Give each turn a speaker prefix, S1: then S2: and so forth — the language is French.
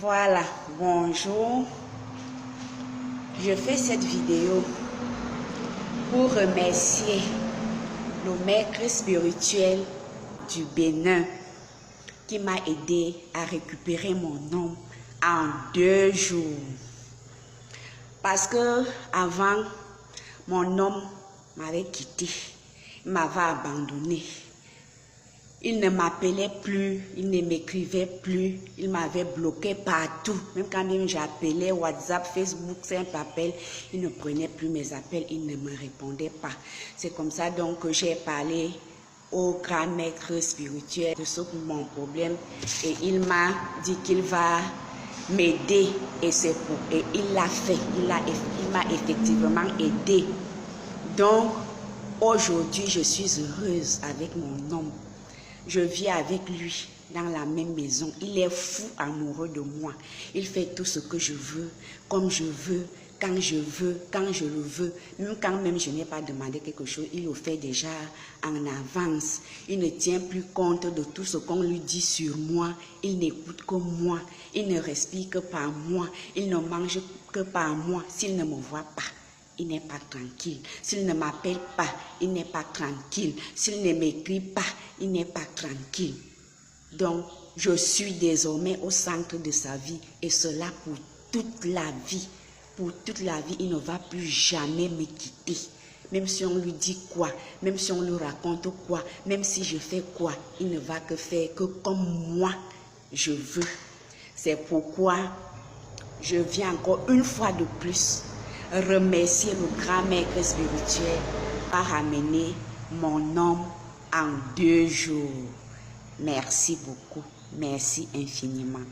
S1: Voilà, bonjour. Je fais cette vidéo pour remercier le maître spirituel du Bénin qui m'a aidé à récupérer mon nom en 2 jours. Parce que avant, mon homme m'avait quitté, il m'avait abandonné. Il ne m'appelait plus, il ne m'écrivait plus, il m'avait bloqué partout. Même quand j'appelais WhatsApp, Facebook, simple appel, il ne prenait plus mes appels, il ne me répondait pas. C'est comme ça donc que j'ai parlé au grand maître spirituel de ce mon problème et il m'a dit qu'il va m'aider et c'est pour et il l'a fait, il m'a effectivement aidé. Donc aujourd'hui je suis heureuse avec mon homme. Je vis avec lui dans la même maison. Il est fou amoureux de moi. Il fait tout ce que je veux, comme je veux, quand je veux, quand je le veux. Même quand même je n'ai pas demandé quelque chose, il le fait déjà en avance. Il ne tient plus compte de tout ce qu'on lui dit sur moi. Il n'écoute que moi. Il ne respire que par moi. Il ne mange que par moi. S'il ne me voit pas, il n'est pas tranquille. S'il ne m'appelle pas, il n'est pas tranquille. S'il ne m'écrit pas, il n'est pas tranquille. Donc, je suis désormais au centre de sa vie et cela pour toute la vie. Pour toute la vie, il ne va plus jamais me quitter. Même si on lui dit quoi, même si on lui raconte quoi, même si je fais quoi, il ne va que faire que comme moi, je veux. C'est pourquoi je viens encore une fois de plus remercier le grand maître spirituel par amener mon homme en 2 jours. Merci beaucoup. Merci infiniment.